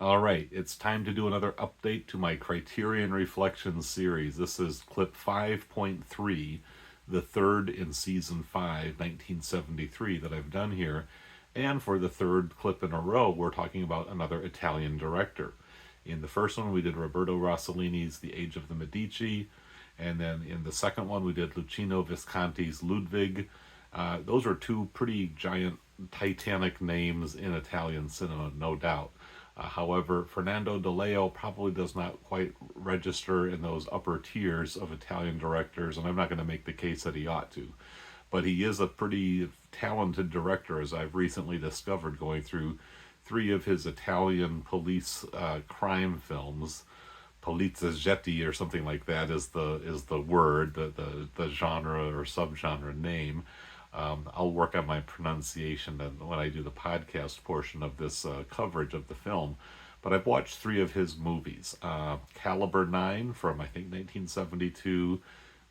All right, it's time to do another update to my Criterion Reflections series. This is clip 5.3, the third in season 5, 1973, that I've done here. And for the third clip in a row, we're talking about another Italian director. In the first one, we did Roberto Rossellini's The Age of the Medici. And then in the second one, we did Luchino Visconti's Ludwig. Those are two pretty giant, titanic names in Italian cinema, no doubt. However, Fernando De Leo probably does not quite register in those upper tiers of Italian directors, and I'm not going to make the case that he ought to. But he is a pretty talented director, as I've recently discovered going through three of his Italian police crime films. Poliziotti or something like that is the word, the genre or subgenre name. I'll work on my pronunciation when I do the podcast portion of this coverage of the film. But I've watched three of his movies: Caliber 9 from I think 1972,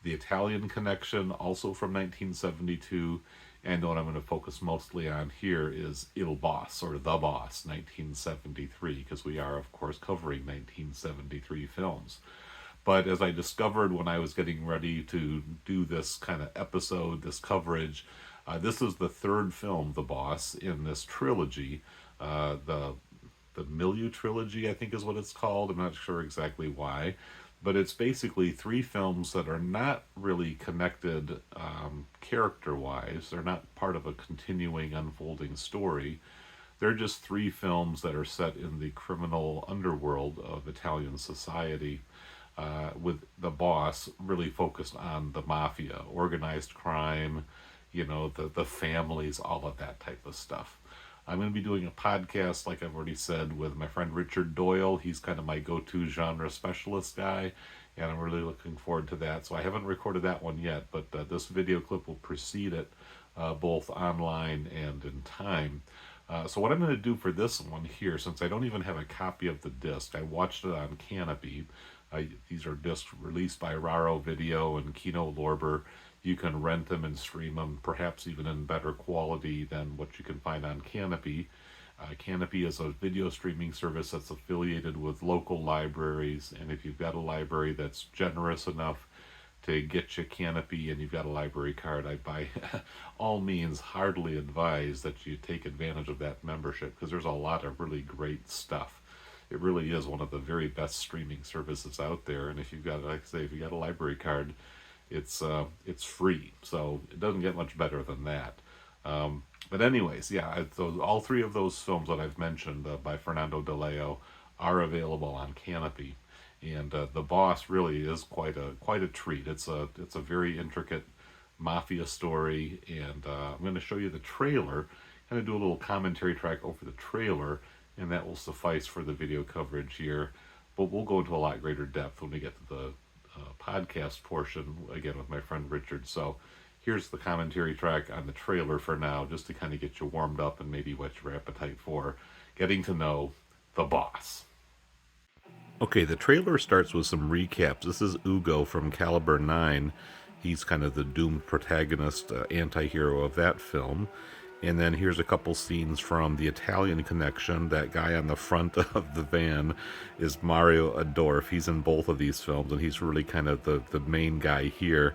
The Italian Connection also from 1972, and what I'm going to focus mostly on here is Il Boss, or The Boss, 1973, because we are, of course, covering 1973 films. But as I discovered when I was getting ready to do this kind of episode, this coverage, this is the third film, The Boss, in this trilogy. The Milieu trilogy, I think is what it's called. I'm not sure exactly why. But it's basically three films that are not really connected character-wise. They're not part of a continuing, unfolding story. They're just three films that are set in the criminal underworld of Italian society, with The Boss really focused on the mafia, organized crime, the families, all of that type of stuff. I'm going to be doing a podcast, like I've already said, with my friend Richard Doyle. He's kind of my go-to genre specialist guy, and I'm really looking forward to that. So I haven't recorded that one yet, but this video clip will precede it, both online and in time. So what I'm going to do for this one here, since I don't even have a copy of the disc, I watched it on Canopy. These are discs released by Raro Video and Kino Lorber. You can rent them and stream them, perhaps even in better quality than what you can find on Canopy. Canopy is a video streaming service that's affiliated with local libraries, and if you've got a library that's generous enough to get you Canopy and you've got a library card, I by all means heartily advise that you take advantage of that membership, because there's a lot of really great stuff. It really is one of the very best streaming services out there, and if you've got, like I say, if you got a library card, it's free, so it doesn't get much better than that. But anyways, yeah, so all three of those films that I've mentioned by Fernando De Leo are available on Canopy, and The Boss really is quite a treat. It's a very intricate mafia story, and I'm going to show you the trailer, kind of do a little commentary track over the trailer, and that will suffice for the video coverage here. But we'll go into a lot greater depth when we get to the podcast portion, again with my friend Richard. So here's the commentary track on the trailer for now, just to kind of get you warmed up and maybe whet your appetite for getting to know The Boss. Okay, the trailer starts with some recaps. This is Ugo from Caliber 9. He's kind of the doomed protagonist, anti-hero of that film. And then here's a couple scenes from The Italian Connection. That guy on the front of the van is Mario Adorf. He's in both of these films, and he's really kind of the main guy here,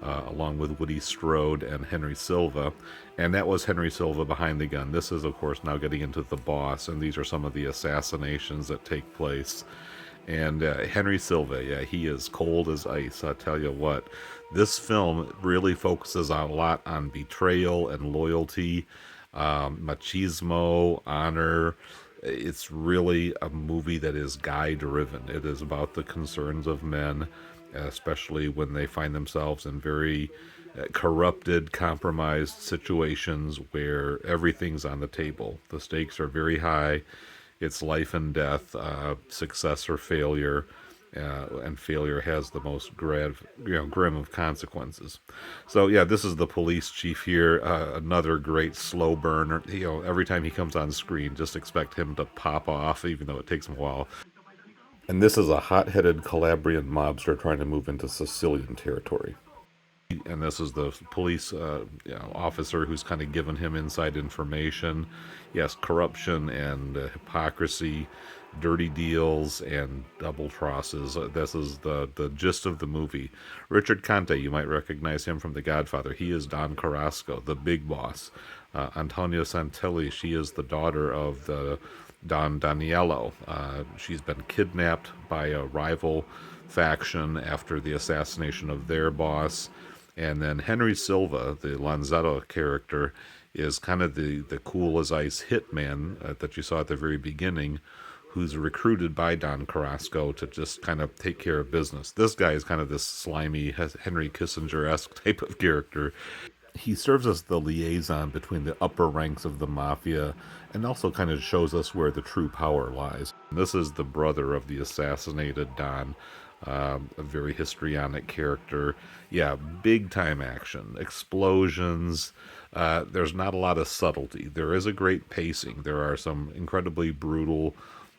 along with Woody Strode and Henry Silva. And that was Henry Silva behind the gun. This is, of course, now getting into The Boss, and these are some of the assassinations that take place. And Henry Silva, yeah, he is cold as ice, I'll tell you what. This film really focuses a lot on betrayal and loyalty, machismo, honor. It's really a movie that is guy-driven. It is about the concerns of men, especially when they find themselves in very corrupted, compromised situations where everything's on the table. The stakes are very high. It's life and death, success or failure, and failure has the most grim of consequences. So yeah, this is the police chief here, another great slow burner. Every time he comes on screen, just expect him to pop off, even though it takes him a while. And this is a hot-headed Calabrian mobster trying to move into Sicilian territory. And this is the police officer who's kind of given him inside information. Yes, corruption and hypocrisy dirty deals and double crosses. This is the gist of the movie. Richard Conte, you might recognize him from The Godfather. He is Don Carrasco, the big boss. Antonio Santelli, she is the daughter of the Don Daniello. She's been kidnapped by a rival faction after the assassination of their boss. And then Henry Silva, the Lanzetta character, is kind of the cool as ice hitman that you saw at the very beginning, who's recruited by Don Carrasco to just kind of take care of business. This guy is kind of this slimy Henry Kissinger-esque type of character. He serves as the liaison between the upper ranks of the mafia and also kind of shows us where the true power lies. This is the brother of the assassinated Don, a very histrionic character. Yeah, big time action, explosions. There's not a lot of subtlety. There is a great pacing. There are some incredibly brutal,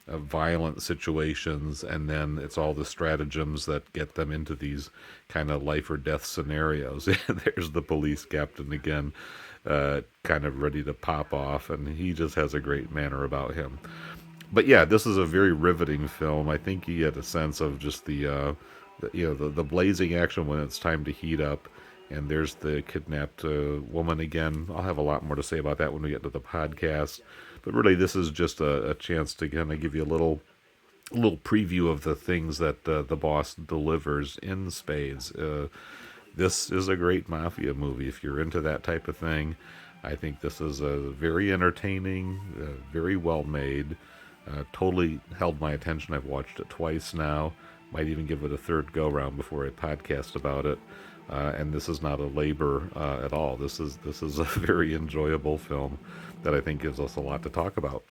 violent situations, and then it's all the stratagems that get them into these kind of life or death scenarios. There's the police captain again, kind of ready to pop off, and he just has a great manner about him. But yeah, this is a very riveting film. I think you get a sense of just the blazing action when it's time to heat up. And there's the kidnapped woman again. I'll have a lot more to say about that when we get to the podcast. But really, this is just a chance to kind of give you a little preview of the things that the boss delivers in spades. This is a great mafia movie. If you're into that type of thing, I think this is a very entertaining, very well made. Totally held my attention. I've watched it twice now. Might even give it a third go round before I podcast about it. And this is not a labor at all. This is a very enjoyable film that I think gives us a lot to talk about.